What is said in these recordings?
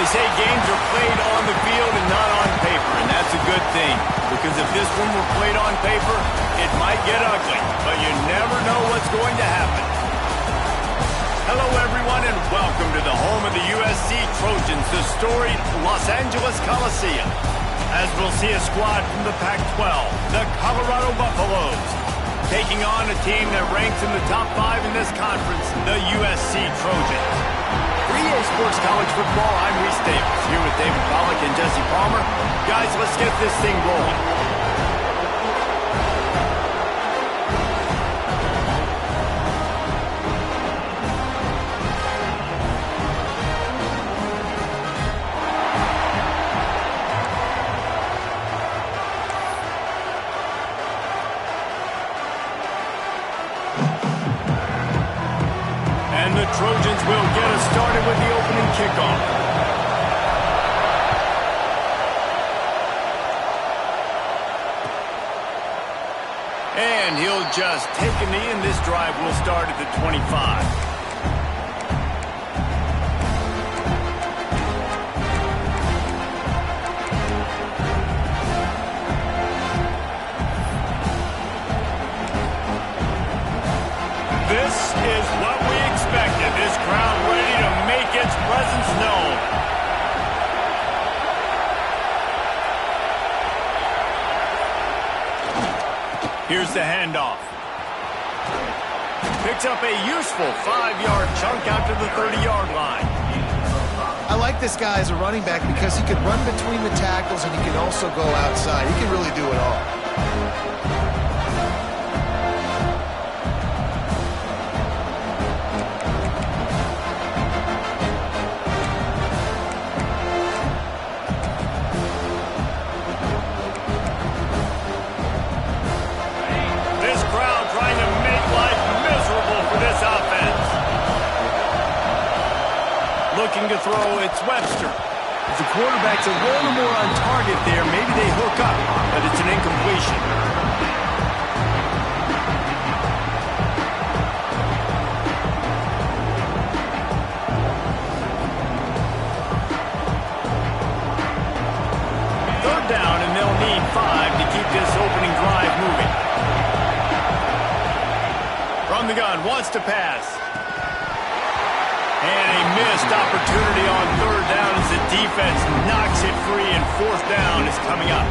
They say games are played on the field and not on paper, and that's a good thing. Because if this one were played on paper, it might get ugly. But you never know what's going to happen. Hello, everyone, and welcome to the home of the USC Trojans, the storied Los Angeles Coliseum. As we'll see a squad from the Pac-12, the Colorado Buffaloes, taking on a team that ranks in the top 5 in this conference, the USC Trojans. For EA Sports College Football, I'm Reese Davis, here with David Pollack and Jesse Palmer. Guys, let's get this thing rolling. And the Trojans will get us started with the opening kickoff. And he'll just take a knee, and this drive will start at the 25. This is what we expected. This crowd ready to make its presence known. Here's the handoff. Picks up a useful 5-yard chunk out to the 30-yard line. I like this guy as a running back because he can run between the tackles and he can also go outside. He can really do it all. Looking to throw, it's Webster. If the quarterback's a little more on target there, maybe they hook up, but it's an incompletion. Third down, and they'll need 5 to keep this opening drive moving. From the gun, wants to pass. And a missed opportunity on third down as the defense knocks it free, and fourth down is coming up.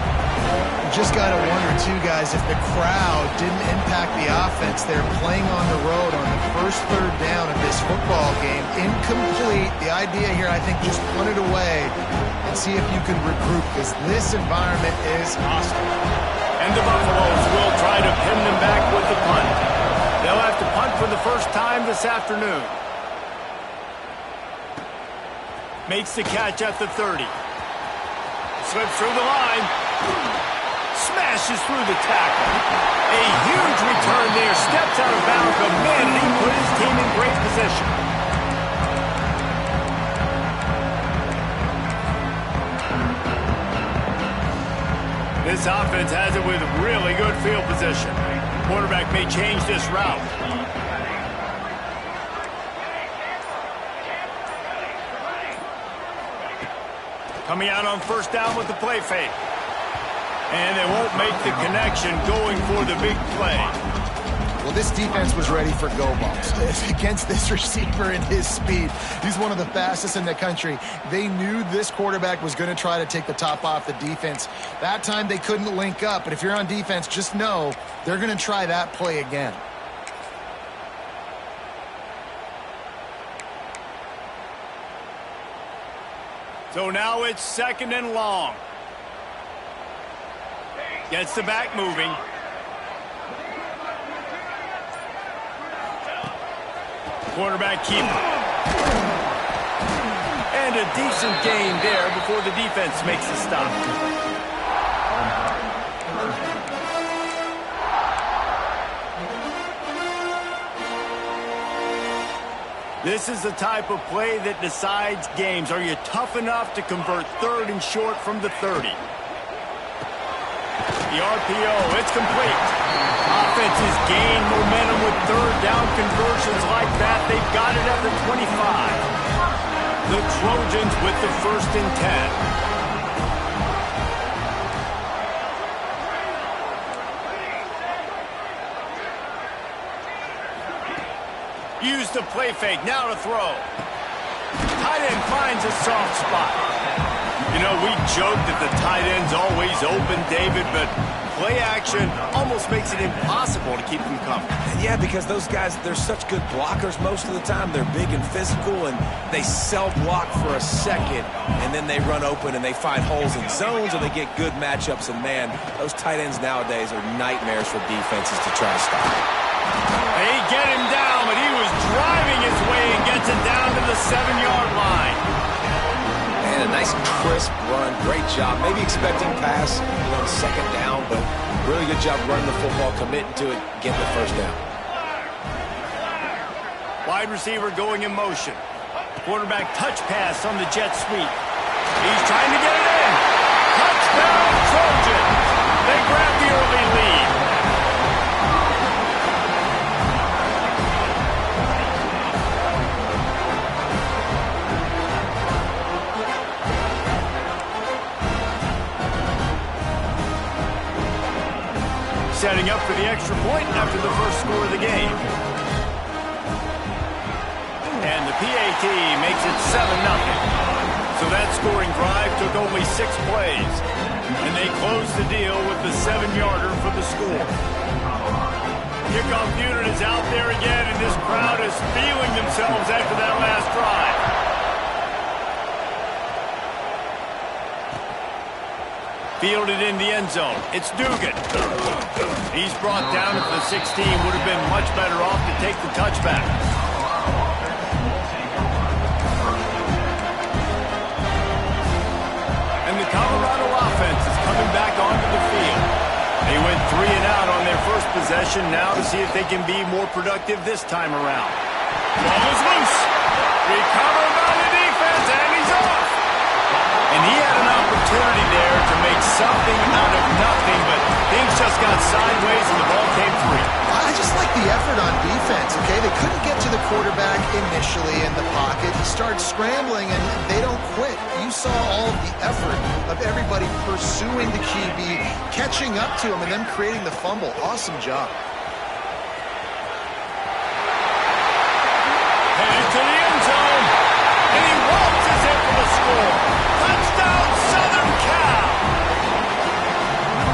You just got to wonder, too, guys, if the crowd didn't impact the offense. They're playing on the road on the first third down of this football game. Incomplete. The idea here, I think, just punt it away and see if you can regroup, because this environment is hostile. And the Buffaloes will try to pin them back with the punt. They'll have to punt for the first time this afternoon. Makes the catch at the 30. Slips through the line. Smashes through the tackle. A huge return there. Steps out of bounds, but man, he put his team in great position. This offense has it with really good field position. Quarterback may change this route. Coming out on first down with the play fake. And they won't make the connection going for the big play. Well, this defense was ready for go balls. Against this receiver and his speed, he's one of the fastest in the country. They knew this quarterback was going to try to take the top off the defense. That time they couldn't link up, but if you're on defense, just know they're going to try that play again. So now it's second and long. Gets the back moving. Quarterback keeper. And a decent gain there before the defense makes a stop. This is the type of play that decides games. Are you tough enough to convert third and short from the 30? The RPO, it's complete. Offenses gain momentum with third down conversions like that. They've got it at the 25. The Trojans with the 1st and 10. Use the play fake, now to throw. Tight end finds a soft spot. You know, we joke that the tight end's always open, David, but play action almost makes it impossible to keep them coming. Yeah, because those guys, they're such good blockers most of the time. They're big and physical, and they self-block for a second, and then they run open and they find holes in zones, or they get good matchups. And, man, those tight ends nowadays are nightmares for defenses to try to stop. They get him down, but he was driving his way and gets it down to the 7-yard line. And a nice crisp run. Great job. Maybe expecting pass, second down, but really good job running the football, committing to it, getting the first down. Wide receiver going in motion. Quarterback touch pass on the jet sweep. He's trying to get it in. Touchdown, Trojans. They grab the early lead. Setting up for the extra point after the first score of the game. And the PAT makes it 7-0. So that scoring drive took only 6 plays. And they closed the deal with the 7-yarder for the score. Kickoff unit is out there again, and this crowd is feeling themselves after that last drive. Fielded in the end zone. It's Dugan. He's brought down at the 16. Would have been much better off to take the touchback. And the Colorado offense is coming back onto the field. They went 3 and out on their first possession. Now to see if they can be more productive this time around. Ball is loose. Recovered by the defense, and he's off. And he had an opportunity there to make something out of nothing, but things just got sideways and the ball came free. I just like the effort on defense, okay? They couldn't get to the quarterback initially in the pocket. He starts scrambling, and they don't quit. You saw all of the effort of everybody pursuing the QB, catching up to him, and then creating the fumble. Awesome job. Headed to the end zone, and he waltzes in for the score. Touchdown, Southern Cal!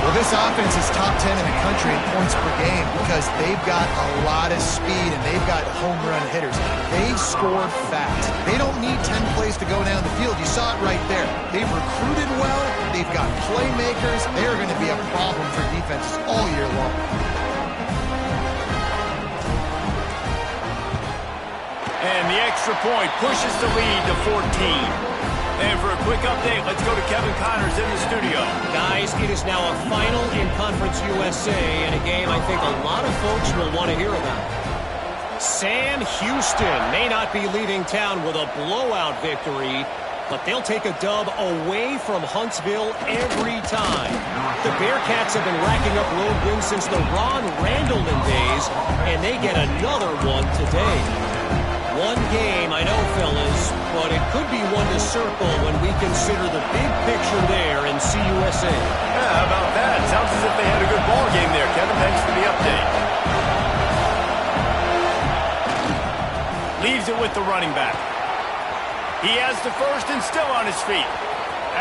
Well, this offense is top 10 in the country in points per game because they've got a lot of speed and they've got home run hitters. They score fast. They don't need 10 plays to go down the field. You saw it right there. They've recruited well. They've got playmakers. They are going to be a problem for defenses all year long. And the extra point pushes the lead to 14. And for a quick update, let's go to Kevin Connors in the studio. Guys, it is now a final in Conference USA and a game I think a lot of folks will want to hear about. Sam Houston may not be leaving town with a blowout victory, but they'll take a dub away from Huntsville every time. The Bearcats have been racking up road wins since the Ron Randleman days, and they get another one today. One game, I know, fellas, but it could be one to circle when we consider the big picture there in CUSA. Yeah, how about that? Sounds as if they had a good ball game there, Kevin. Thanks for the update. Leaves it with the running back. He has the first and still on his feet.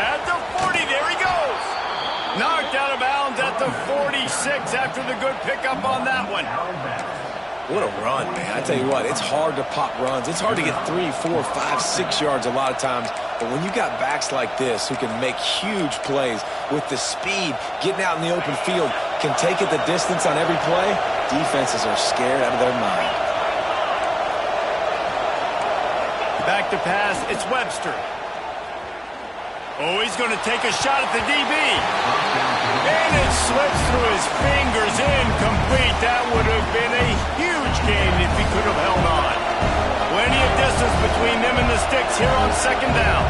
At the 40, there he goes. Knocked out of bounds at the 46 after the good pickup on that one. What a run, man. I tell you what, it's hard to pop runs. It's hard to get 3, 4, 5, 6 yards a lot of times. But when you got backs like this who can make huge plays with the speed, getting out in the open field, can take it the distance on every play, defenses are scared out of their mind. Back to pass, it's Webster. Oh, he's going to take a shot at the DB. And it slips through his fingers, incomplete. That would have been a huge gain if he could have held on. Plenty of distance between them and the sticks here on second down.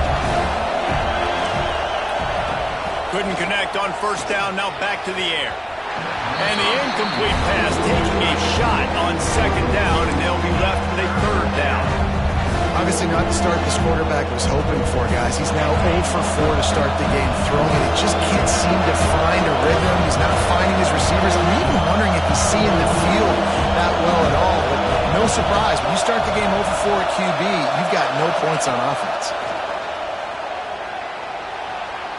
Couldn't connect on first down, now back to the air. And the incomplete pass taking a shot on second down, and they'll be left with a third down. Obviously not the start this quarterback was hoping for, guys. He's now 0 for 4 to start the game throwing it. He just can't seem to find a rhythm. He's not finding his receivers. I'm even wondering if he's seeing the field that well at all. But no surprise, when you start the game 0 for 4 at QB, you've got no points on offense.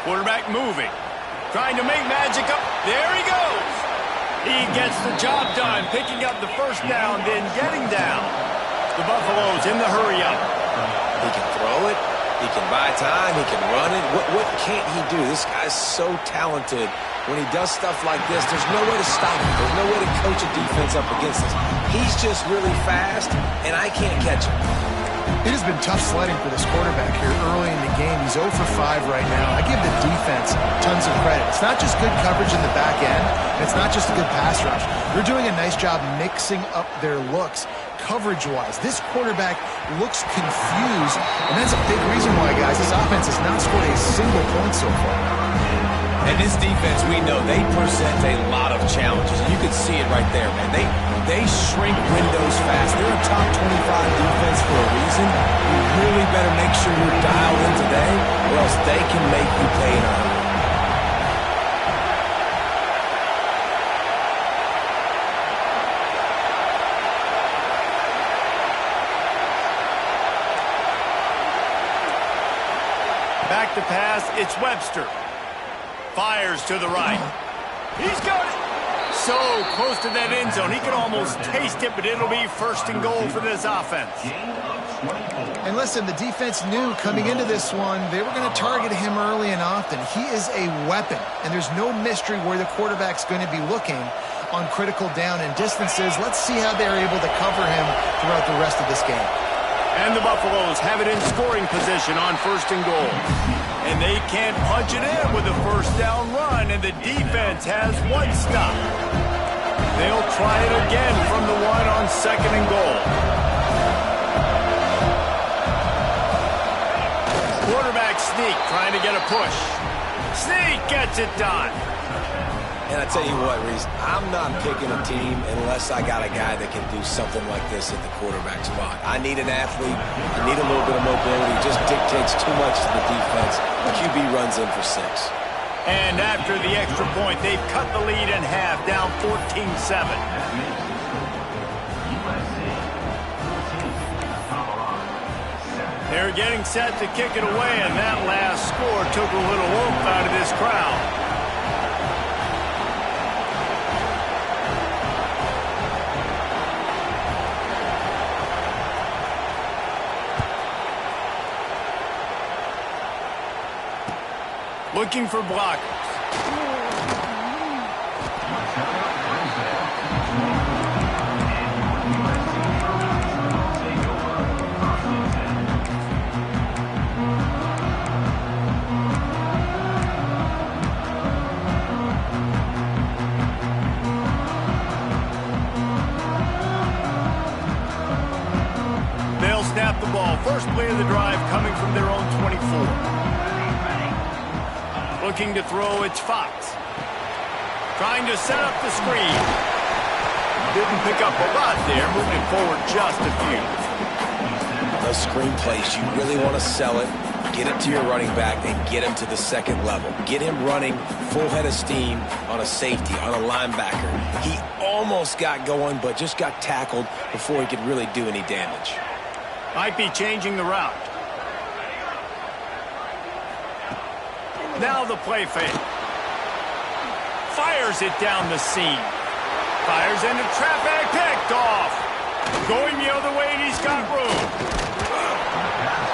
Quarterback moving. Trying to make magic up. There he goes. He gets the job done, picking up the first down, then getting down. The Buffaloes in the hurry-up. He can throw it. He can buy time. He can run it. What can't he do? This guy's so talented. When he does stuff like this, there's no way to stop him. There's no way to coach a defense up against us. He's just really fast, and I can't catch him. It has been tough sledding for this quarterback here early in the game. He's 0 for 5 right now. I give the defense tons of credit. It's not just good coverage in the back end, and it's not just a good pass rush. They're doing a nice job mixing up their looks coverage-wise. This quarterback looks confused, and that's a big reason why, guys, this offense has not scored a single point so far. And this defense, we know, they present a lot of challenges. You can see it right there, man. They shrink windows fast. They're a top 25 defense for a reason. You really better make sure you're dialed in today, or else they can make you pay in a hurry. Back to pass, it's Webster. Fires to the right. He's got it. So close to that end zone. He can almost taste it, but it'll be first and goal for this offense. And listen, the defense knew coming into this one, they were going to target him early and often. He is a weapon, and there's no mystery where the quarterback's going to be looking on critical down and distances. Let's see how they're able to cover him throughout the rest of this game. And the Buffaloes have it in scoring position on first and goal. And they can't punch it in with a first down run, and the defense has one stop. They'll try it again from the one on second and goal. Quarterback sneak, trying to get a push. Sneak gets it done. And I tell you what, Reese, I'm not picking a team unless I got a guy that can do something like this at the quarterback spot. I need an athlete. I need a little bit of mobility. It just dictates too much to the defense. The QB runs in for 6. And after the extra point, they've cut the lead in half, down 14-7. They're getting set to kick it away, and that last score took a little oomph out of this crowd. Looking for blockers. They'll snap the ball. First play of the drive coming from their own 24. Looking to throw, it's Fox. Trying to set up the screen. Didn't pick up a lot there, moving forward just a few. Those screen plays, you really want to sell it, get it to your running back, and get him to the second level. Get him running full head of steam on a safety, on a linebacker. He almost got going, but just got tackled before he could really do any damage. Might be changing the route. Now the play fake. Fires it down the seam. Fires into traffic, picked off. Going the other way, and he's got room.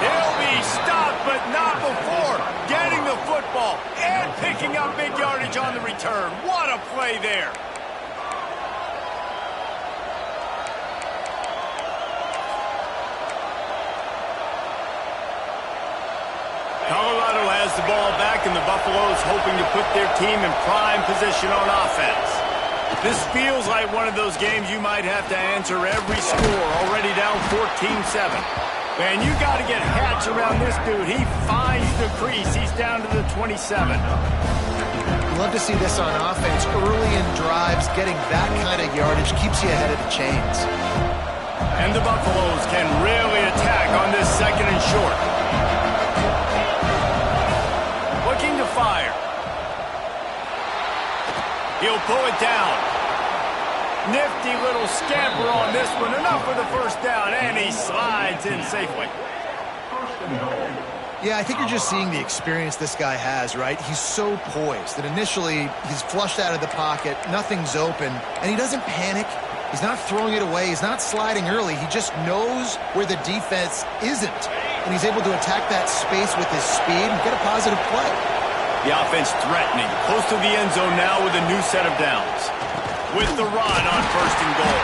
He'll be stopped, but not before getting the football and picking up big yardage on the return. What a play there. Colorado has the ball back, and the Buffaloes hoping to put their team in prime position on offense. This feels like one of those games you might have to answer every score, already down 14-7. Man, you got to get Hatch around this dude. He finds the crease. He's down to the 27. Love to see this on offense. Early in drives, getting that kind of yardage keeps you ahead of the chains. And the Buffaloes can really attack on this second and short. Looking to fire. He'll pull it down. Nifty little scamper on this one. Enough for the first down, and he slides in safely. Yeah, I think you're just seeing the experience this guy has, right? He's so poised that initially he's flushed out of the pocket, nothing's open, and he doesn't panic. He's not throwing it away. He's not sliding early. He just knows where the defense isn't, and he's able to attack that space with his speed and get a positive play. The offense threatening, close to the end zone now with a new set of downs. With the run on first and goal.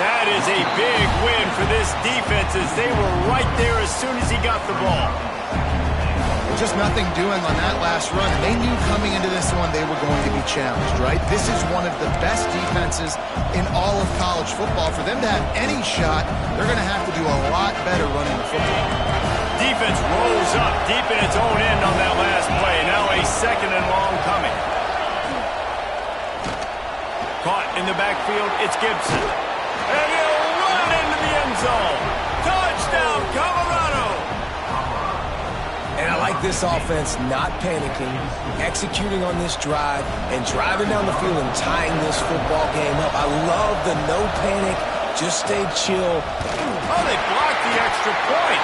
That is a big win for this defense as they were right there as soon as he got the ball. Just nothing doing on that last run. They knew coming into this one they were going to be challenged, right? This is one of the best defenses in all of college football. For them to have any shot, they're going to have to do a lot better running the football. Defense rolls up deep in its own end on that last play. Now a second and long coming. Caught in the backfield, it's Gibson. And he'll run into the end zone. Touchdown, Colorado! And I like this offense not panicking, executing on this drive, and driving down the field and tying this football game up. I love the no panic, just stay chill. Oh, they blocked the extra point.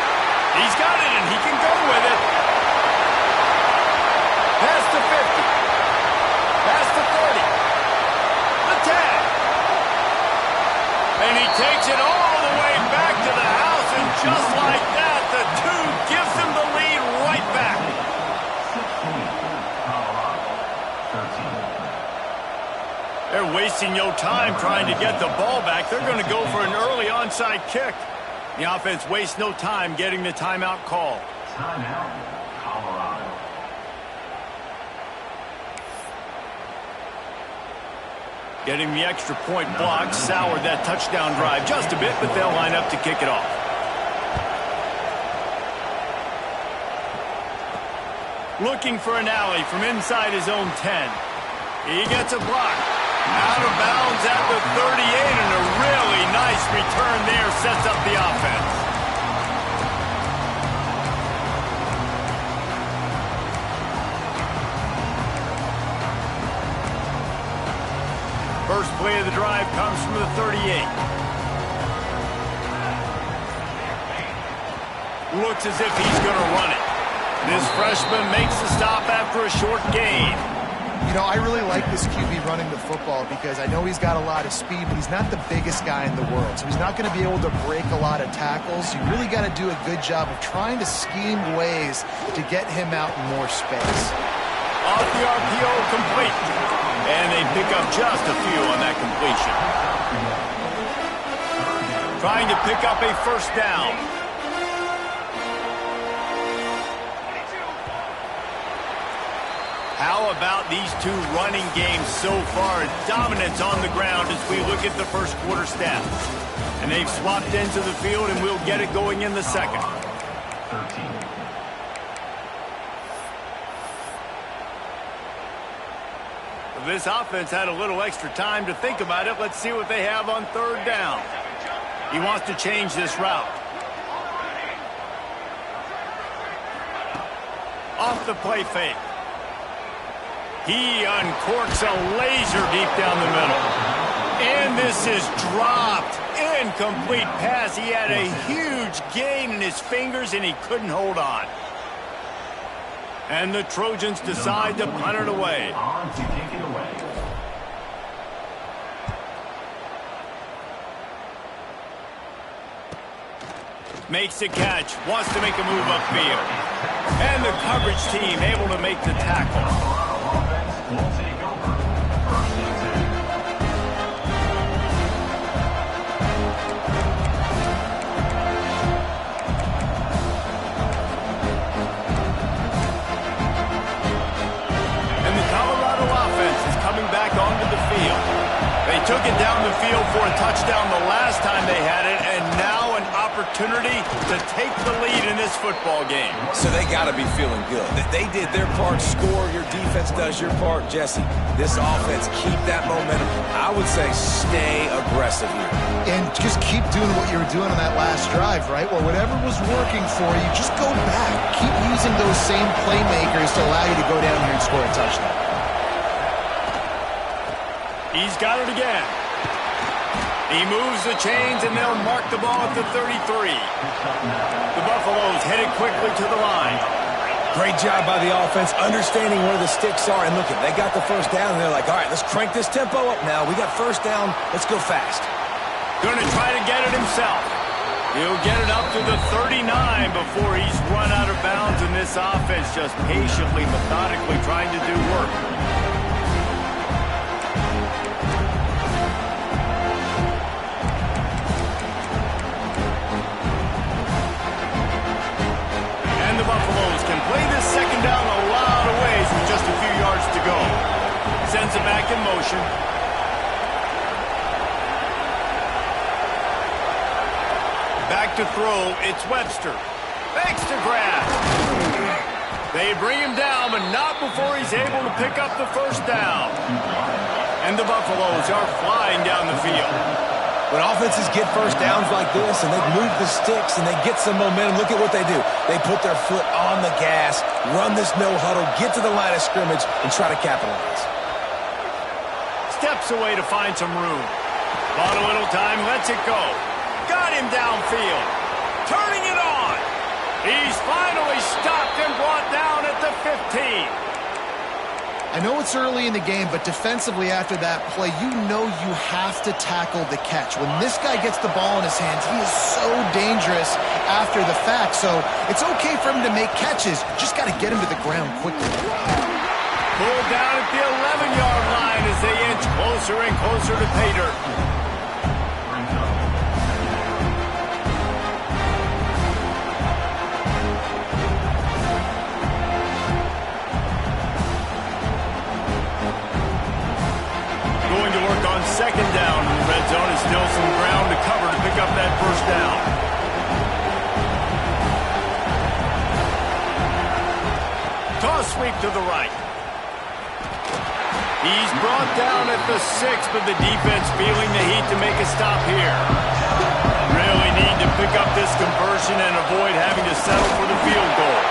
He's got it, and he can go with it. Past the 50. Past the 30. The 10. And he takes it all the way back to the house, and just like that, the 2 gives him the lead right back. They're wasting no time trying to get the ball back. They're going to go for an early onside kick. The offense wastes no time getting the timeout call. Timeout, Colorado. Getting the extra point block soured that touchdown drive just a bit, but they'll line up to kick it off. Looking for an alley from inside his own 10. He gets a block. Out of bounds at the 38, and a really nice return there sets up the offense. First play of the drive comes from the 38. Looks as if he's going to run it. This freshman makes the stop after a short gain. You know, I really like this QB running the football because I know he's got a lot of speed, but he's not the biggest guy in the world. So he's not going to be able to break a lot of tackles. You really got to do a good job of trying to scheme ways to get him out in more space. Off the RPO, complete. And they pick up just a few on that completion. Trying to pick up a first down. How about these 2 running games so far? Dominance on the ground as we look at the first quarter stats. And they've swapped into the field, and we'll get it going in the second. 13. This offense had a little extra time to think about it. Let's see what they have on third down. He wants to change this route. Off the play fake. He uncorks a laser deep down the middle. And this is dropped. Incomplete pass. He had a huge gain in his fingers, and he couldn't hold on. And the Trojans decide to punt it away. On to kick it away. Makes the catch. Wants to make a move upfield. And the coverage team able to make the tackle. Will take over. First and 10. And the Colorado offense is coming back onto the field. They took it down the field for a touchdown the last time they had it, and now an opportunity opportunity to take the lead in this football game. So they got to be feeling good. They did their part, score, your defense does your part. Jesse, this offense, keep that momentum. I would say stay aggressive here. And just keep doing what you were doing on that last drive, right? Well, whatever was working for you, just go back. Keep using those same playmakers to allow you to go down here and score a touchdown. He's got it again. He moves the chains, and they'll mark the ball at the 33. The Buffaloes headed quickly to the line. Great job by the offense, understanding where the sticks are. And look, they got the first down, and they're like, all right, let's crank this tempo up now. We got first down. Let's go fast. Going to try to get it himself. He'll get it up to the 39 before he's run out of bounds, and this offense just patiently, methodically trying to do work. And the Buffaloes can play this second down a lot of ways with just a few yards to go. Sends it back in motion. Back to throw, it's Webster. Fakes to grab. They bring him down, but not before he's able to pick up the first down. And the Buffaloes are flying down the field. When offenses get first downs like this and they move the sticks and they get some momentum, look at what they do. They put their foot on the gas, run this no huddle, get to the line of scrimmage, and try to capitalize. Steps away to find some room. Bought a little time, lets it go. Got him downfield. Turning it on. He's finally stopped and brought down at the 15. I know it's early in the game, but defensively after that play, you know you have to tackle the catch. When this guy gets the ball in his hands, he is so dangerous after the fact. So it's okay for him to make catches. Just got to get him to the ground quickly. Pulled down at the 11-yard line as they inch closer and closer to pay dirt. Going to work on second down in the red zone, and still some ground to cover to pick up that first down. Toss sweep to the right. He's brought down at the 6, but the defense feeling the heat to make a stop here. Really need to pick up this conversion and avoid having to settle for the field goal.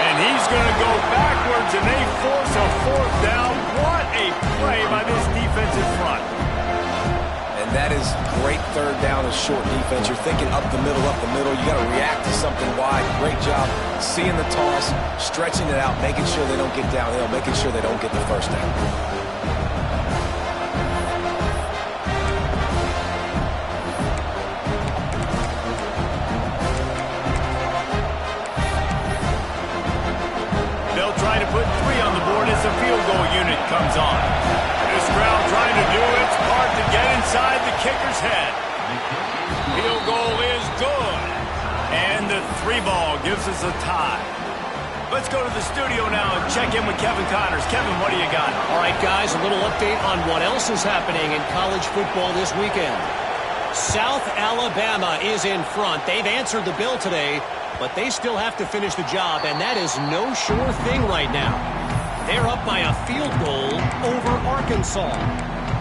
And he's going to go backwards, and they force a fourth down. What a play by this defensive front. And that is great third down and short defense. You're thinking up the middle. You got to react to something wide. Great job seeing the toss, stretching it out, making sure they don't get downhill, making sure they don't get the first down. Trying to put 3 on the board as the field goal unit comes on. This crowd trying to do its part to get inside the kicker's head. Field goal is good. And the 3 ball gives us a tie. Let's go to the studio now and check in with Kevin Connors. Kevin, what do you got? All right, guys, a little update on what else is happening in college football this weekend. South Alabama is in front. They've answered the bell today, but they still have to finish the job, and that is no sure thing right now. They're up by a field goal over Arkansas.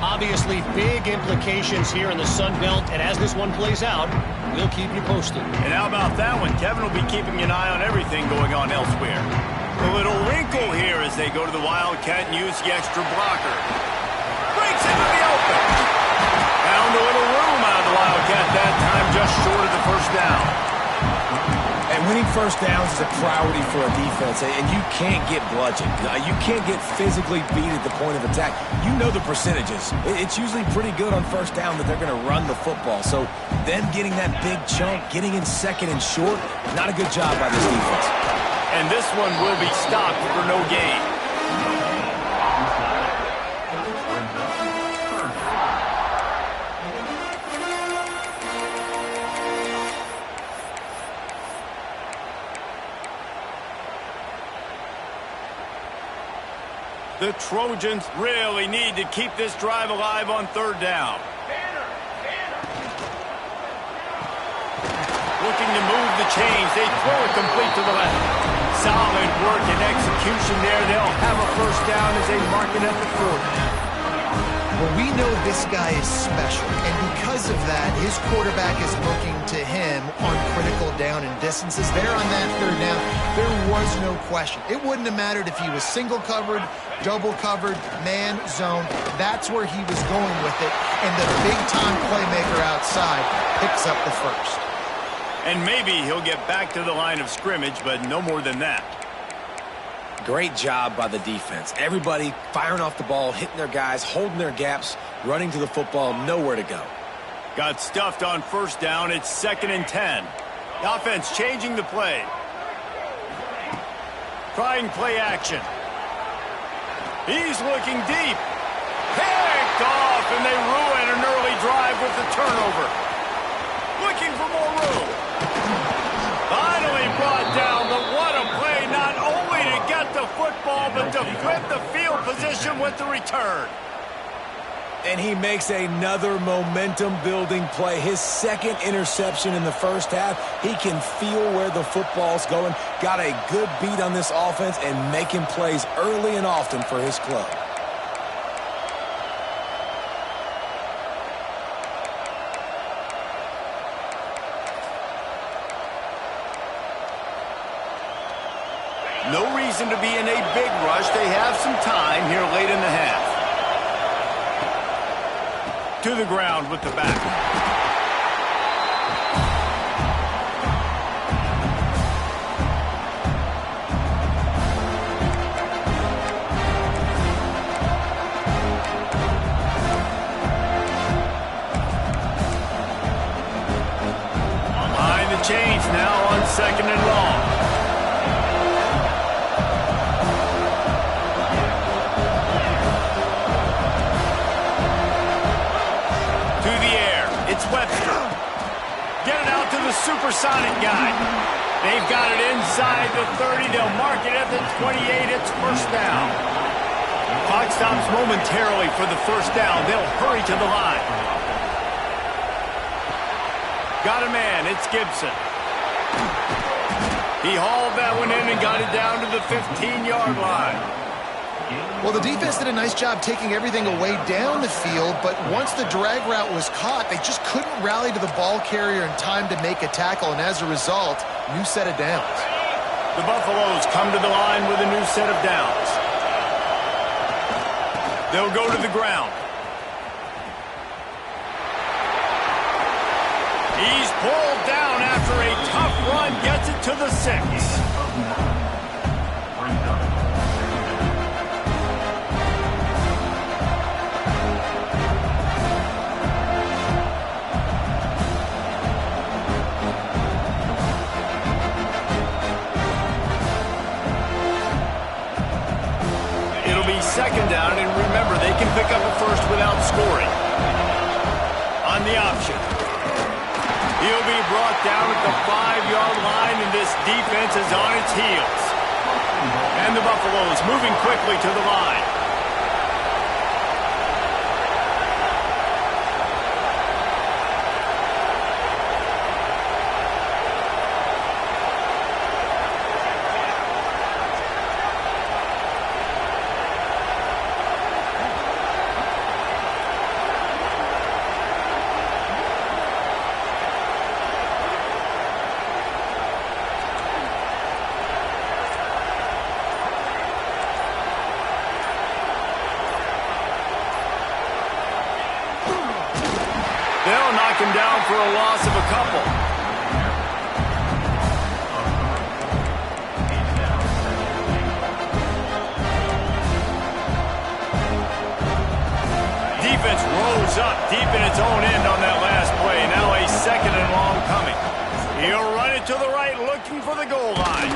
Obviously, big implications here in the Sun Belt, and as this one plays out, we'll keep you posted. And how about that one? Kevin will be keeping an eye on everything going on elsewhere. A little wrinkle here as they go to the Wildcat and use the extra blocker. Breaks into the open. Found a little room out of the Wildcat that time, just short of the first down. And winning first downs is a priority for a defense, and you can't get bludgeoned. You can't get physically beat at the point of attack. You know the percentages. It's usually pretty good on first down that they're going to run the football. So them getting that big chunk, getting in second and short, not a good job by this defense. And this one will be stopped for no gain. The Trojans really need to keep this drive alive on third down. the change. They throw it complete to the left. Solid work and execution there. They'll have a first down as they mark it at the 40. Well, we know this guy is special, and because of that, his quarterback is looking to him on critical down and distances. There on that third down, there was no question. It wouldn't have mattered if he was single covered, double covered, man, zone. That's where he was going with it, and the big-time playmaker outside picks up the first. And maybe he'll get back to the line of scrimmage, but no more than that. Great job by the defense. Everybody firing off the ball, hitting their guys, holding their gaps, running to the football, nowhere to go. Got stuffed on first down. It's 2nd and 10. The offense changing the play. Trying play action. He's looking deep. Picked off, and they ruin an early drive with the turnover. Looking for more room. Finally brought down, but what a play, not only to get the football, but to flip the field position with the return. And he makes another momentum-building play. His second interception in the first half. He can feel where the football's going. Got a good beat on this offense and making plays early and often for his club. No reason to be in a big rush. They have some time here late in the half. To the ground with the back. Behind the chains now on 2nd and long. It's Webster. Get it out to the supersonic guy. They've got it inside the 30. They'll mark it at the 28. It's first down. Clock stops momentarily for the first down. They'll hurry to the line. Got a man. It's Gibson. He hauled that one in and got it down to the 15-yard line. Well, the defense did a nice job taking everything away down the field, but once the drag route was caught, they just couldn't rally to the ball carrier in time to make a tackle, and as a result, new set of downs. The Buffaloes come to the line with a new set of downs. They'll go to the ground. He's pulled down after a tough run, gets it to the 6. Second down, and remember, they can pick up a first without scoring. On the option. He'll be brought down at the 5-yard line, and this defense is on its heels. And the Buffaloes moving quickly to the line. They'll knock him down for a loss of a couple. Defense rose up deep in its own end on that last play. Now a 2nd and long coming. He'll run it to the right, looking for the goal line.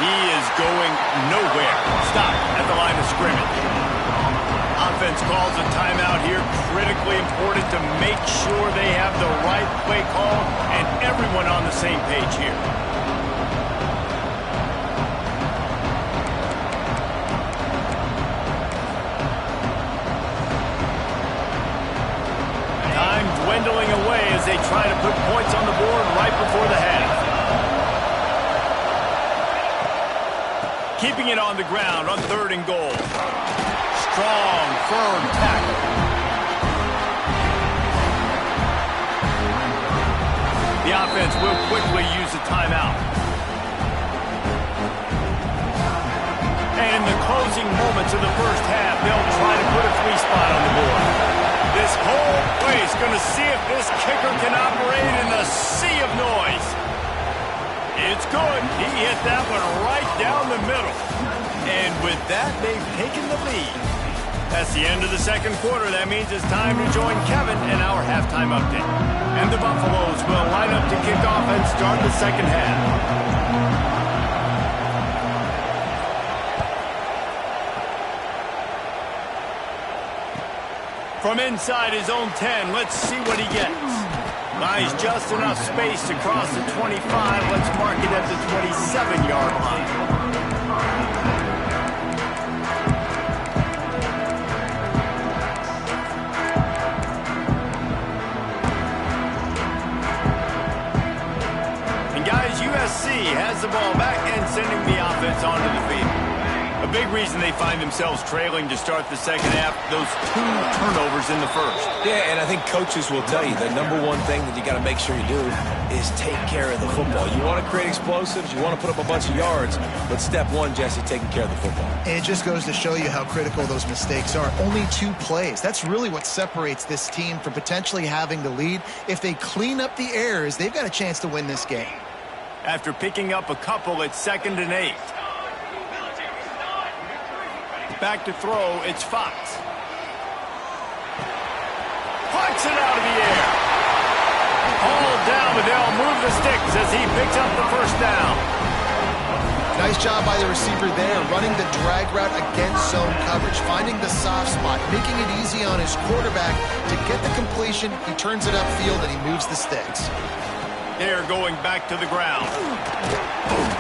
He is going nowhere. Stop at the line of scrimmage. Offense calls a timeout here. Critically important to make sure they have the right play call and everyone on the same page here. Time dwindling away as they try to put points on the board right before the half. Keeping it on the ground on 3rd and goal. Strong, firm tackle. The offense will quickly use a timeout. And in the closing moments of the first half, they'll try to put a 3-spot on the board. This whole place going to see if this kicker can operate in the sea of noise. It's good. He hit that one right down the middle. And with that, they've taken the lead. That's the end of the second quarter. That means it's time to join Kevin in our halftime update. And the Buffaloes will line up to kick off and start the second half. From inside his own 10, let's see what he gets. Buys just enough space to cross the 25. Let's mark it at the 27-yard line. And guys, USC has the ball back and sending the offense onto the field. A big reason they find themselves trailing to start the second half, those 2 turnovers in the first. Yeah, and I think coaches will tell you the number one thing that you got to make sure you do is take care of the football. You want to create explosives, you want to put up a bunch of yards, but step one, Jesse, taking care of the football. And it just goes to show you how critical those mistakes are. Only 2 plays. That's really what separates this team from potentially having the lead. If they clean up the errors, they've got a chance to win this game. After picking up a couple, it's 2nd and 8. Back to throw, it's Fox. Puts it out of the air. Hauled down, but they'll move the sticks as he picks up the first down. Nice job by the receiver there, running the drag route against zone coverage, finding the soft spot, making it easy on his quarterback to get the completion. He turns it upfield and he moves the sticks. They're going back to the ground.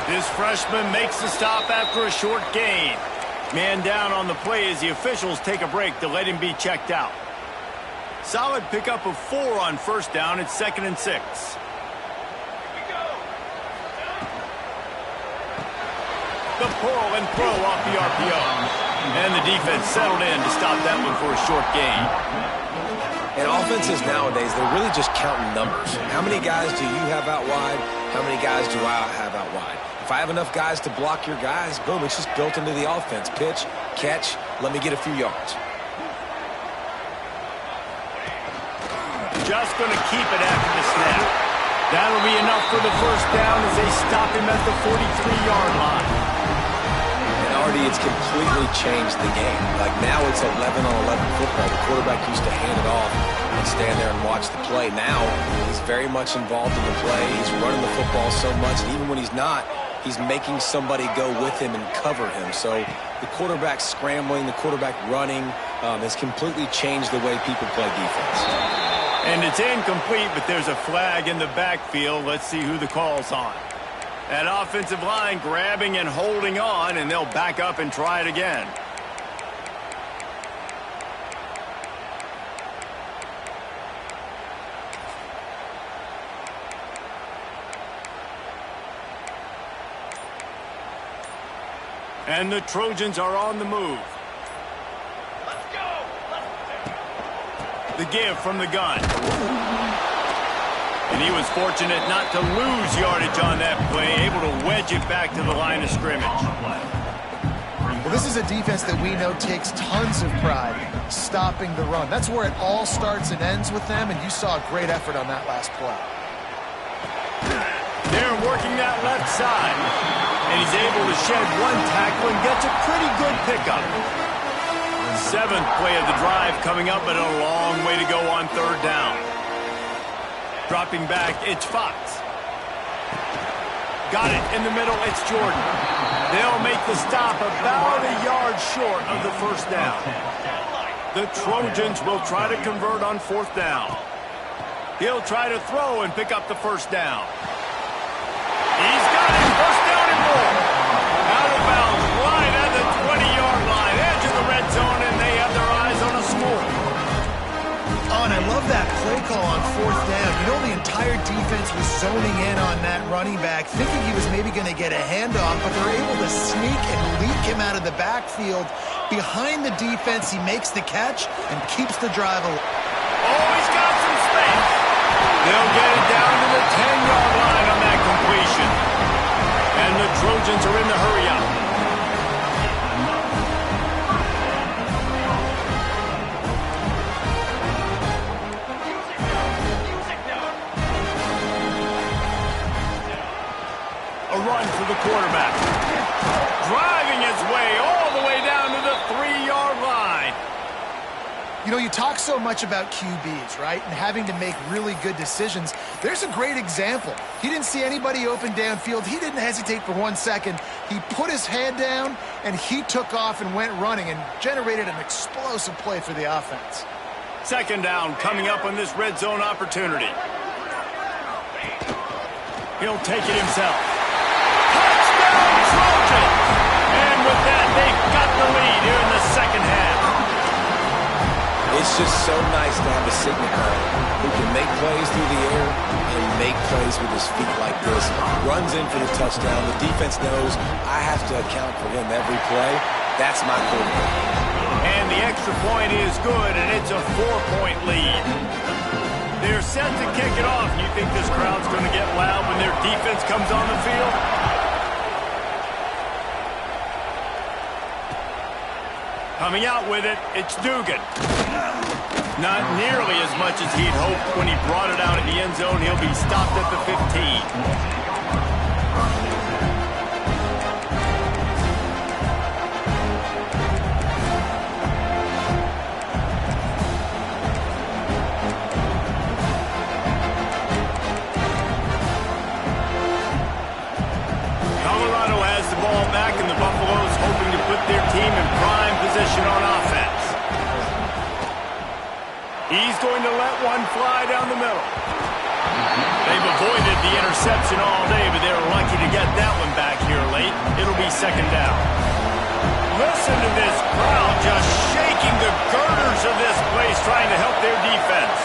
This freshman makes the stop after a short gain. Man down on the play as the officials take a break to let him be checked out. Solid pickup of 4 on first down. It's 2nd and 6. The pull and throw off the RPO. And the defense settled in to stop that one for a short gain. And offenses nowadays, they're really just counting numbers. How many guys do you have out wide? How many guys do I have out wide? If I have enough guys to block your guys, boom, it's just built into the offense. Pitch, catch, let me get a few yards. Just going to keep it after the snap. That'll be enough for the first down as they stop him at the 43-yard line. And already it's completely changed the game. Like now it's 11-on-11 football. The quarterback used to hand it off and stand there and watch the play. Now he's very much involved in the play. He's running the football so much, and even when he's not, he's making somebody go with him and cover him. So the quarterback scrambling, the quarterback running has completely changed the way people play defense. And it's incomplete, but there's a flag in the backfield. Let's see who the call's on. That offensive line grabbing and holding on, and they'll back up and try it again. And the Trojans are on the move. Let's go. The give from the gun. And he was fortunate not to lose yardage on that play, able to wedge it back to the line of scrimmage. Well, this is a defense that we know takes tons of pride stopping the run. That's where it all starts and ends with them, and you saw a great effort on that last play. They're working that left side. And he's able to shed one tackle and gets a pretty good pickup. 7th play of the drive coming up, but a long way to go on 3rd down. Dropping back, it's Fox. Got it in the middle, it's Jordan. They'll make the stop about a yard short of the first down. The Trojans will try to convert on 4th down. He'll try to throw and pick up the first down. He's got it, first down and more. Out of bounds, right at the 20-yard line, edge of the red zone, and they have their eyes on a score. Oh, and I love that play call on fourth down. You know, the entire defense was zoning in on that running back, thinking he was maybe going to get a handoff, but they're able to sneak and leak him out of the backfield. Behind the defense, he makes the catch and keeps the drive alive. Oh, he's got some space. They'll get it down to the 10-yard line on that completion. And the Trojans are in the hurry up. A run for the quarterback. Driving his way all the way down to the 3-yard line. You know, you talk so much about QBs, right, and having to make really good decisions. There's a great example. He didn't see anybody open downfield. He didn't hesitate for 1 second. He put his head down, and he took off and went running and generated an explosive play for the offense. Second down coming up on this red zone opportunity. He'll take it himself. Touchdown, Trojans! And with that, they've got the lead here in the second half. It's just so nice to have a signal caller who can make plays through the air and make plays with his feet like this. Runs in for the touchdown. The defense knows I have to account for him every play. That's my quarterback. And the extra point is good, and it's a 4-point lead. They're set to kick it off. You think this crowd's going to get loud when their defense comes on the field? Coming out with it, it's Dugan. Not nearly as much as he'd hoped when he brought it out in the end zone. He'll be stopped at the 15. Colorado has the ball back, and the Buffaloes hoping to put their team in prime position on offense. He's going to let one fly down the middle. They've avoided the interception all day, but they're lucky to get that one back here late. It'll be second down. Listen to this crowd just shaking the girders of this place, trying to help their defense.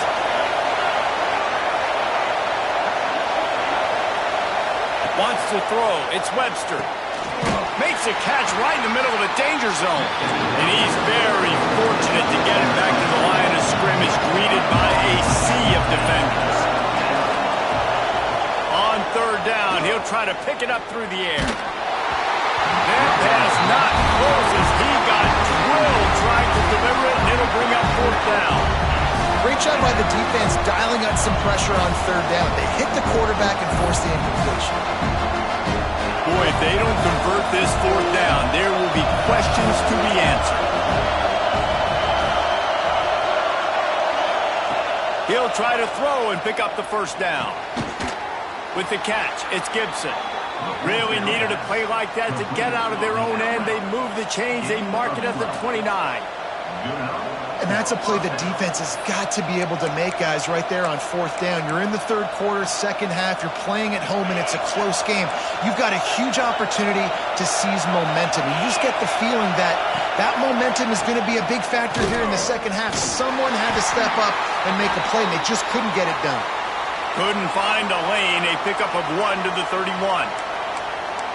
Wants to throw. It's Webster. Makes a catch right in the middle of the danger zone. And he's very fortunate to get it back to the line of scrimmage, greeted by a sea of defenders. On third down, he'll try to pick it up through the air. That pass not close as he got drilled trying to deliver it, and it'll bring up fourth down. Great job by the defense dialing up some pressure on third down. They hit the quarterback and forced the incompletion. Boy, if they don't convert this fourth down, there will be questions to be answered. He'll try to throw and pick up the first down. With the catch, it's Gibson. Really needed a play like that to get out of their own end. They move the chains. They mark it at the 29. And that's a play the defense has got to be able to make, guys, right there on fourth down. You're in the third quarter, second half. You're playing at home, and it's a close game. You've got a huge opportunity to seize momentum. You just get the feeling that that momentum is going to be a big factor here in the second half. Someone had to step up and make a play, and they just couldn't get it done. Couldn't find a lane. A pickup of 1 to the 31.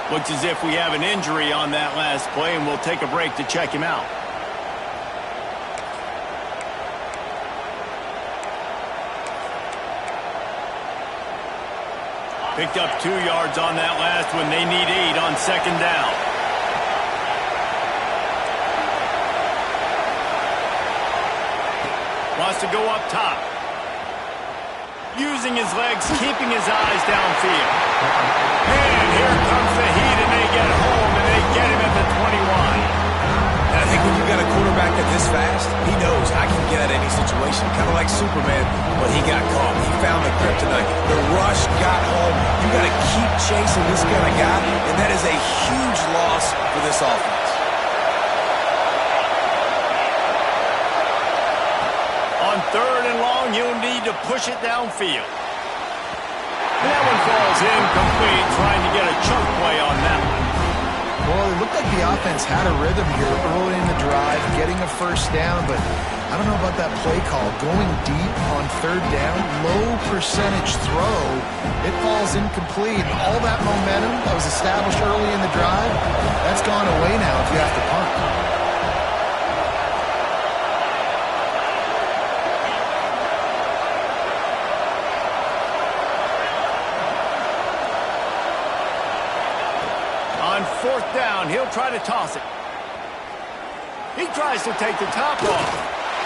Looks as if we have an injury on that last play, and we'll take a break to check him out. Picked up 2 yards on that last one. They need 8 on second down. Wants to go up top. Using his legs, keeping his eyes downfield. And here comes the heat, and they get home, and they get him at the 21. And I think when you got a quarterback that's this fast, he knows I can get out of any situation, kind of like Superman, but he got caught. He found the kryptonite. The rush got home. You got to keep chasing this kind of guy, and that is a huge loss for this offense. On third and long, you'll need to push it downfield. That one falls incomplete, trying to get a chunk play on that one. Well, it looked like the offense had a rhythm here early in the drive, getting a first down, but I don't know about that play call. Going deep on third down, low percentage throw, it falls incomplete. All that momentum that was established early in the drive, that's gone away now if you have to punt. On fourth down, he'll try to toss it. He tries to take the top off.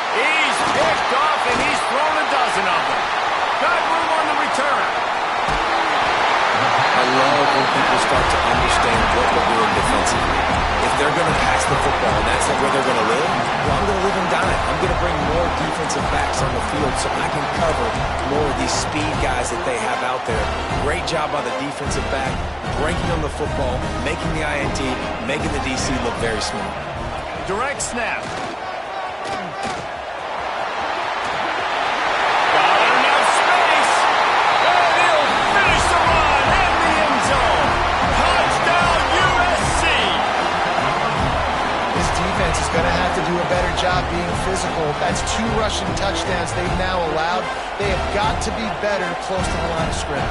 He's picked off, and he's thrown a dozen of them. Got room on the return. I love when people start to understand what we're doing defensively. If they're going to pass the football and that's where they're going to live, well, I'm going to live and die. I'm going to bring more defensive backs on the field so I can cover more of these speed guys that they have out there. Great job by the defensive back, breaking on the football, making the INT, making the DC look very smart. Direct snap. Is going to have to do a better job being physical. That's 2 rushing touchdowns they've now allowed. They have got to be better close to the line of scrimmage.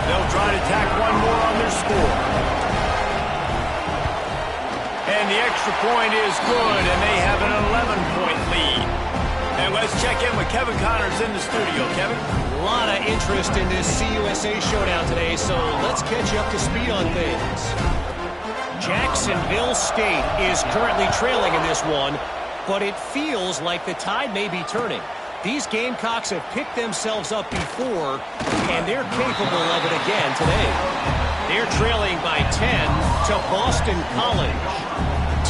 They'll try to tack one more on their score. And the extra point is good, and they have an 11-point lead. And let's check in with Kevin Connors in the studio. Kevin? A lot of interest in this CUSA showdown today, so let's catch you up to speed on things. Jacksonville State is currently trailing in this one, but it feels like the tide may be turning. These Gamecocks have picked themselves up before, and they're capable of it again today. They're trailing by 10 to Boston College.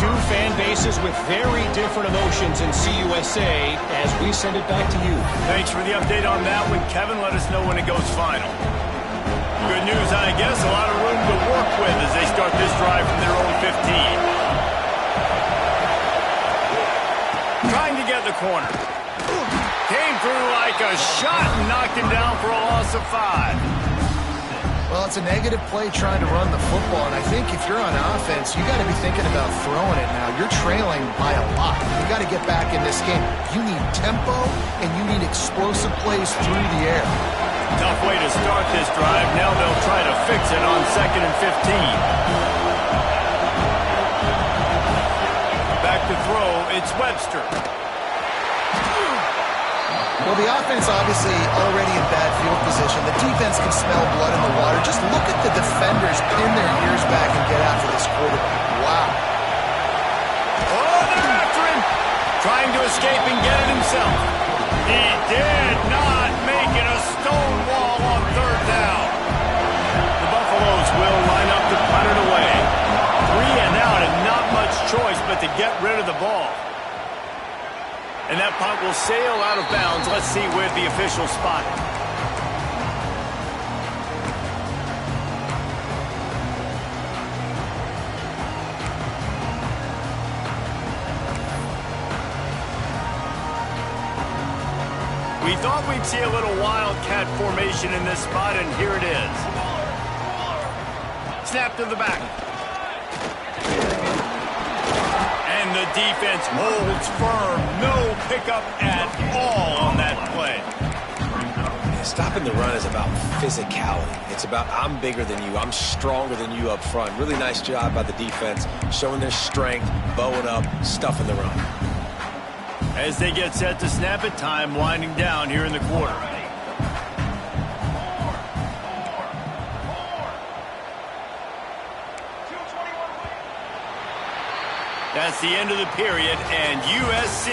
2 fan bases with very different emotions in CUSA as we send it back to you. Thanks for the update on that one, Kevin. Let us know when it goes final. Good news, I guess. A lot of room to work with as they start this drive from their own 15. Trying to get the corner. Came through like a shot and knocked him down for a loss of 5. Well, it's a negative play trying to run the football, and I think if you're on offense, you got to be thinking about throwing it now. You're trailing by a lot. You got to get back in this game. You need tempo, and you need explosive plays through the air. Tough way to start this drive. Now they'll try to fix it on 2nd and 15. Back to throw. It's Webster. Well, the offense obviously already in bad field position. The defense can smell blood in the water. Just look at the defenders pin their ears back and get after this quarterback. Wow. Oh, they're after him. Trying to escape and get it himself. He did not make it a stone wall on 3rd down. The Buffaloes will line up to punt it away. 3 and out and not much choice but to get rid of the ball. And that punt will sail out of bounds. Let's see where the officials spot it. We thought we'd see a little wildcat formation in this spot, and here it is. Snap to the back. And the defense holds firm. No pickup at all on that play. Stopping the run is about physicality. It's about I'm bigger than you. I'm stronger than you up front. Really nice job by the defense, showing their strength, bowing up, stuffing the run. As they get set to snap it, time winding down here in the quarter. That's the end of the period, and USC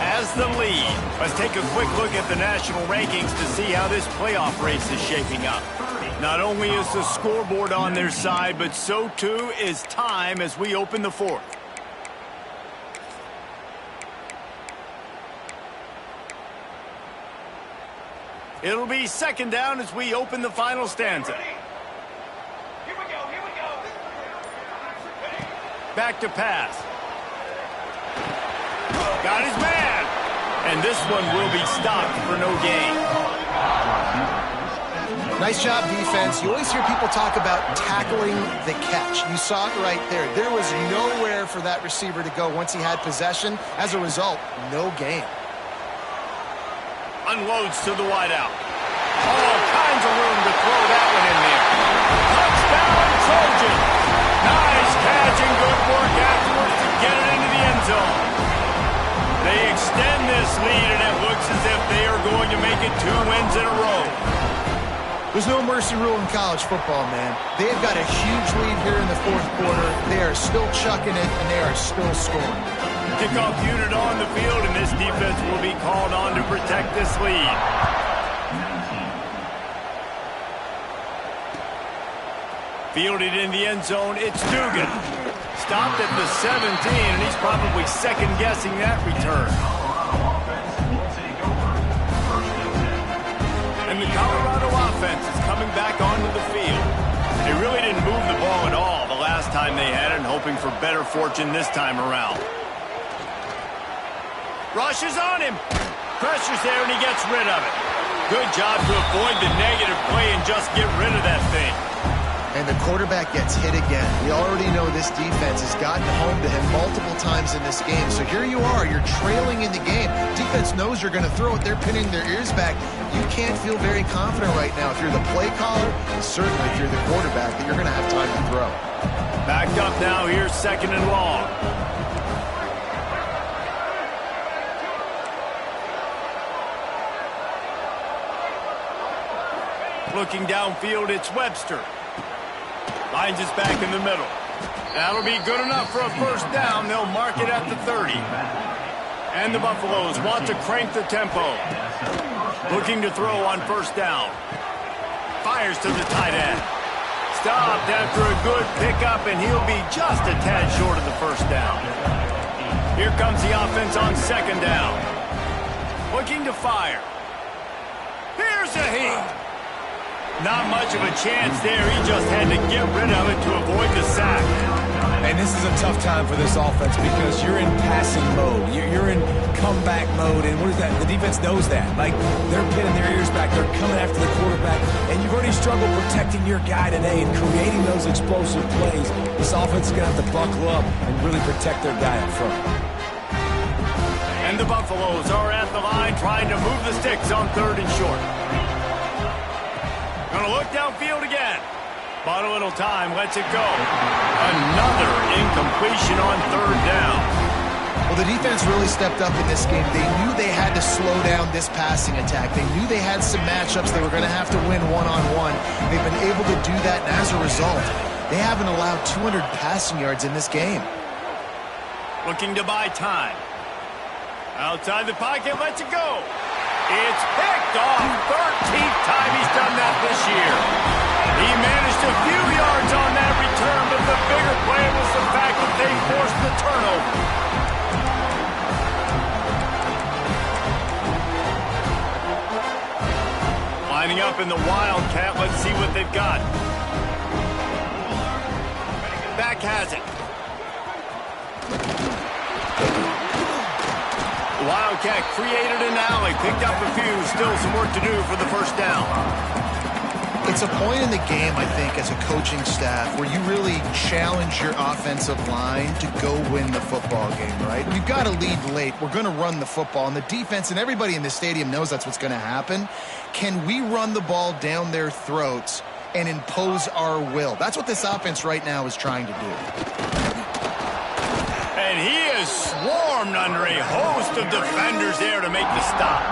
has the lead. Let's take a quick look at the national rankings to see how this playoff race is shaping up. Not only is the scoreboard on their side, but so too is time as we open the 4th. It'll be 2nd down as we open the final stanza. Here we go. Back to pass. Got his man. And this one will be stopped for no gain. Nice Nice job, defense. You always hear people talk about tackling the catch. You saw it right there. There was nowhere for that receiver to go once he had possession. As a result, no gain. Unloads to the wideout. All kinds of room to throw that one in there. Touchdown, Trojan. Nice catch and good work afterwards to get it into the end zone. They extend this lead, and it looks as if they are going to make it 2 wins in a row. There's no mercy rule in college football, man. They've got a huge lead here in the fourth quarter. They are still chucking it, and they are still scoring. Kickoff unit on the field, and this defense will be called on to protect this lead. Fielded in the end zone, it's Dugan. Stopped at the 17, and he's probably second-guessing that return. And the Colorado offense is coming back onto the field. They really didn't move the ball at all the last time they had it, and hoping for better fortune this time around. Rush is on him. Pressure's there, and he gets rid of it. Good job to avoid the negative play and just get rid of that thing. And the quarterback gets hit again. We already know this defense has gotten home to him multiple times in this game. So here you are, you're trailing in the game. Defense knows you're going to throw it. They're pinning their ears back. You can't feel very confident right now if you're the play caller, and certainly if you're the quarterback, that you're going to have time to throw. Backed up now, here's 2nd and long. Looking downfield, it's Webster. Lines is back in the middle. That'll be good enough for a first down. They'll mark it at the 30. And the Buffaloes want to crank the tempo. Looking to throw on first down. Fires to the tight end. Stopped after a good pickup, and he'll be just a tad short of the first down. Here comes the offense on 2nd down. Looking to fire. Here's a hit. Not much of a chance there. He just had to get rid of it to avoid the sack. And this is a tough time for this offense because you're in passing mode. You're in comeback mode. And what is that? The defense knows that. Like, they're pinning their ears back. They're coming after the quarterback. And you've already struggled protecting your guy today and creating those explosive plays. This offense is going to have to buckle up and really protect their guy up front. And the Buffaloes are at the line trying to move the sticks on 3rd and short. Gonna look downfield again. Bought a little time, lets it go. Another incompletion on 3rd down. Well, the defense really stepped up in this game. They knew they had to slow down this passing attack. They knew they had some matchups they were going to have to win one-on-one. They've been able to do that, and as a result, they haven't allowed 200 passing yards in this game. Looking to buy time. Outside the pocket, lets it go. It's picked off. 13th time he's done that this year. He managed a few yards on that return, but the bigger play was the fact that they forced the turnover. Lining up in the Wildcat. Let's see what they've got. Back has it. Wildcat created an alley, picked up a few, still some work to do for the first down. It's a point in the game, I think, as a coaching staff where you really challenge your offensive line to go win the football game, right? We've got to lead late. We're going to run the football, and the defense and everybody in the stadium knows that's what's going to happen. Can we run the ball down their throats and impose our will? That's what this offense right now is trying to do. And he is swarmed under a host of defenders there to make the stop.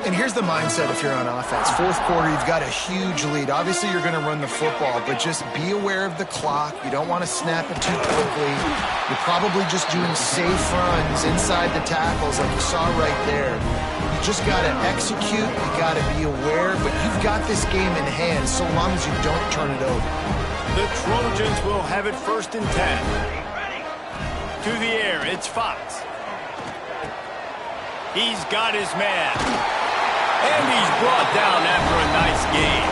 And here's the mindset if you're on offense. Fourth quarter, you've got a huge lead. Obviously, you're going to run the football, but just be aware of the clock. You don't want to snap it too quickly. You're probably just doing safe runs inside the tackles like you saw right there. You just got to execute. You got to be aware, but you've got this game in hand so long as you don't turn it over. The Trojans will have it 1st and 10. To the air, it's Fox. He's got his man. And he's brought down after a nice game.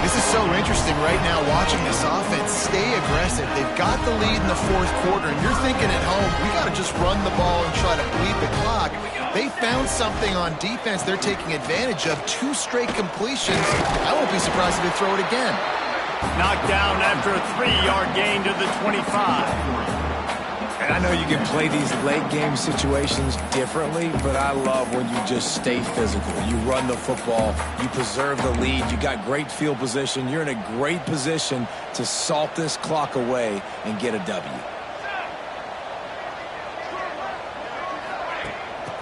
This This is so interesting right now watching this offense stay aggressive. They've got the lead in the fourth quarter, and you're thinking at home, we got to just run the ball and try to bleed the clock. They found something on defense they're taking advantage of. 2 straight completions. I won't be surprised if they throw it again. Knocked down after a 3-yard gain to the 25. And I know you can play these late-game situations differently, but I love when you just stay physical. You run the football, you preserve the lead, you got great field position, you're in a great position to salt this clock away and get a W.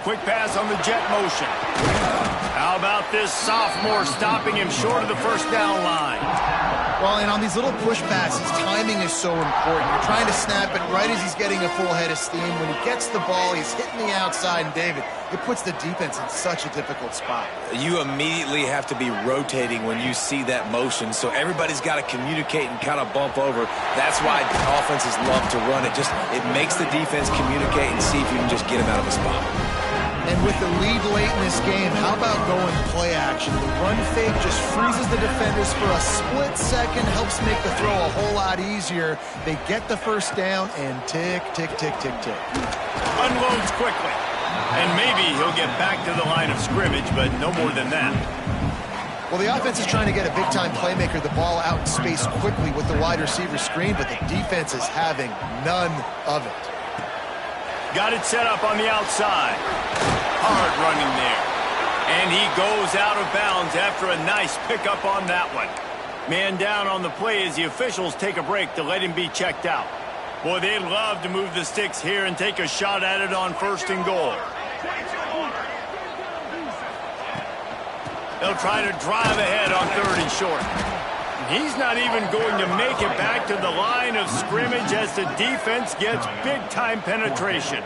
Quick pass on the jet motion. How about this sophomore stopping him short of the first down line? Well, and on these little push passes, timing is so important. You're trying to snap it right as he's getting a full head of steam. When he gets the ball, he's hitting the outside, and David, it puts the defense in such a difficult spot. You immediately have to be rotating when you see that motion, so everybody's got to communicate and kind of bump over. That's why offenses love to run it. It makes the defense communicate and see if you can just get him out of a spot. And with the lead late in this game, how about going play action? The run fake just freezes the defenders for a split second, helps make the throw a whole lot easier. They get the first down, and tick, tick, tick, tick, tick. Unloads quickly. And maybe he'll get back to the line of scrimmage, but no more than that. Well, the offense is trying to get a big-time playmaker the ball out in space quickly with the wide receiver screen, but the defense is having none of it. Got it set up on the outside. Hard running there. And he goes out of bounds after a nice pickup on that one. Man down on the play as the officials take a break to let him be checked out. Boy, they'd love to move the sticks here and take a shot at it on 1st and goal. They'll try to drive ahead on 3rd and short. He's not even going to make it back to the line of scrimmage as the defense gets big-time penetration.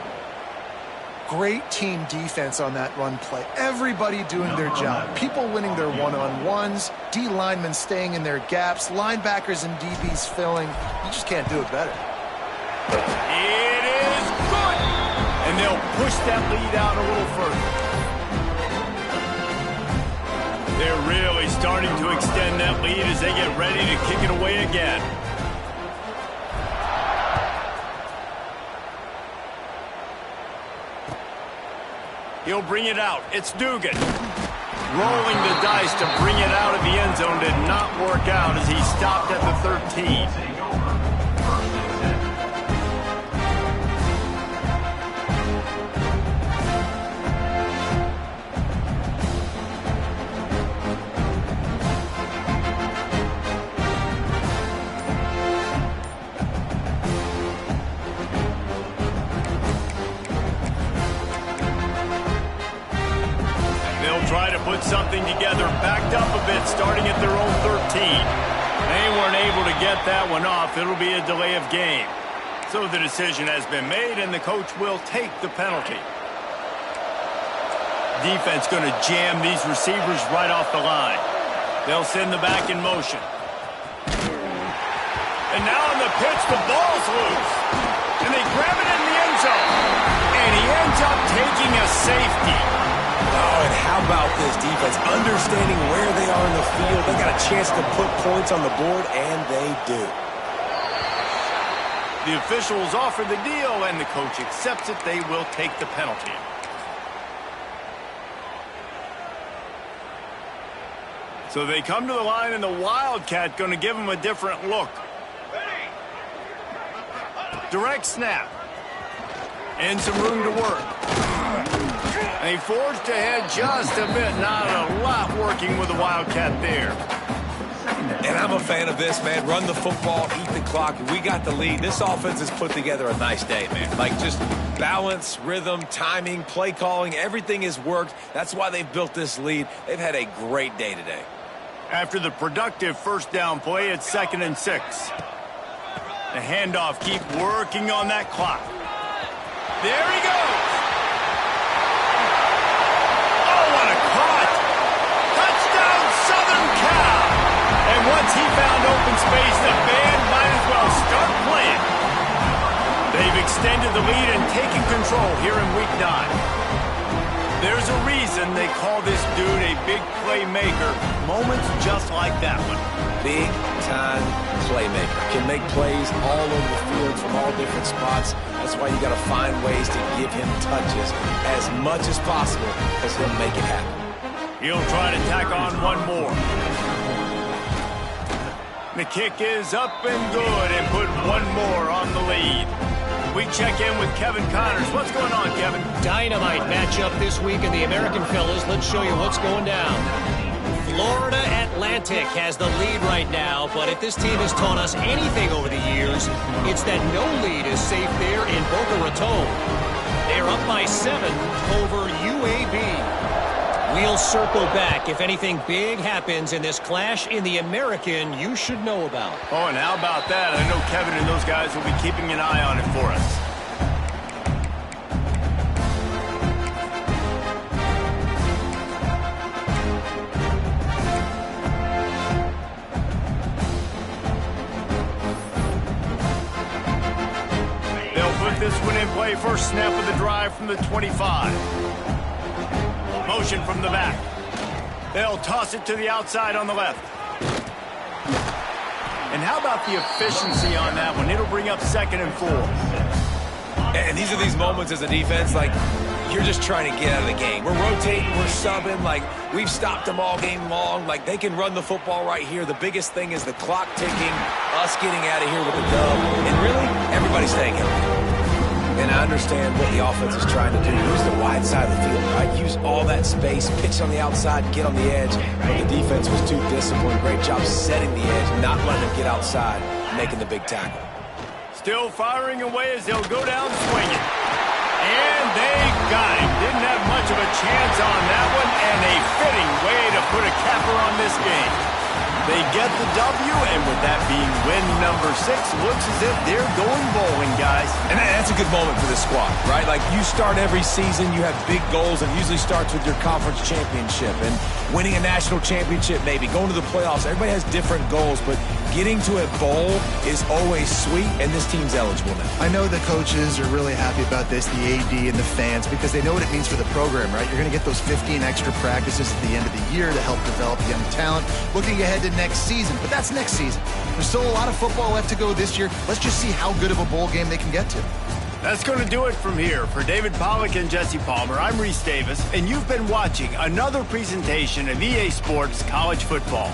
Great team defense on that run play. Everybody doing their job. People winning their one-on-ones, D linemen staying in their gaps, linebackers and DBs filling. You just can't do it better. It is good! And they'll push that lead out a little further. They're really starting to extend that lead as they get ready to kick it away again. He'll bring it out. It's Dugan. Rolling the dice to bring it out of the end zone did not work out as he stopped at the 13. Try to put something together, backed up a bit, starting at their own 13. They weren't able to get that one off. It'll be a delay of game. So the decision has been made, and the coach will take the penalty. Defense going to jam these receivers right off the line. They'll send the back in motion. And now on the pitch, the ball's loose. And they grab it in the end zone. And he ends up taking a safety. Oh, and how about this defense? Understanding where they are in the field. They got a chance to put points on the board, and they do. The officials offer the deal, and the coach accepts it. They will take the penalty. So they come to the line, and the Wildcat going to give them a different look. Direct snap. And some room to work. And he forged ahead just a bit. Not a lot working with the Wildcat there. And I'm a fan of this, man. Run the football, eat the clock. We got the lead. This offense has put together a nice day, man. Like just balance, rhythm, timing, play calling. Everything has worked. That's why they've built this lead. They've had a great day today. After the productive first down play, it's 2nd and 6. The handoff, keep working on that clock. There he goes. Oh, what a caught. Touchdown, Southern Cal. And once he found open space, the band might as well start playing. They've extended the lead and taken control here in Week 9. There's a reason they call this dude a big playmaker. Moments just like that one. Big-time playmaker. Can make plays all over the field from all different spots. That's why you got to find ways to give him touches as much as possible, because he'll make it happen. He'll try to tack on one more. The kick is up and good and put one more on the lead. We check in with Kevin Connors. What's going on, Kevin? Dynamite matchup this week in the American fellas. Let's show you what's going down. Florida Atlantic has the lead right now, but if this team has taught us anything over the years, it's that no lead is safe there in Boca Raton. They're up by 7 over UAB. We'll circle back if anything big happens in this clash in the American you should know about. Oh, and how about that? I know Kevin and those guys will be keeping an eye on it for us. They'll put this one in play. First snap of the drive from the 25. Motion from the back. They'll toss it to the outside on the left. And how about the efficiency on that one? It'll bring up 2nd and 4. And these are these moments as a defense, like, you're just trying to get out of the game. We're rotating, we're subbing, like, we've stopped them all game long. Like, they can run the football right here. The biggest thing is the clock ticking, us getting out of here with a dub, and really, everybody's staying healthy. And I understand what the offense is trying to do. Use the wide side of the field, right? Use all that space, pitch on the outside, get on the edge. But the defense was too disciplined. Great job setting the edge, not letting them get outside, making the big tackle. Still firing away as they'll go down swinging. And they got him. Didn't have much of a chance on that one, and a fitting way to put a capper on this game. They get the W, and with that being win number 6, looks as if they're going bowling, guys. And that's a good moment for this squad, right? Like, you start every season, you have big goals, and usually starts with your conference championship and winning a national championship, maybe going to the playoffs. Everybody has different goals, but getting to a bowl is always sweet, and this team's eligible now. I know the coaches are really happy about this, the AD and the fans, because they know what it means for the program, right? You're going to get those 15 extra practices at the end of the year to help develop young talent. Looking ahead to next season, but that's next season. There's still a lot of football left to go this year. Let's just see how good of a bowl game they can get to. That's going to do it from here. For David Pollack and Jesse Palmer, I'm Reese Davis, and you've been watching another presentation of EA Sports College Football.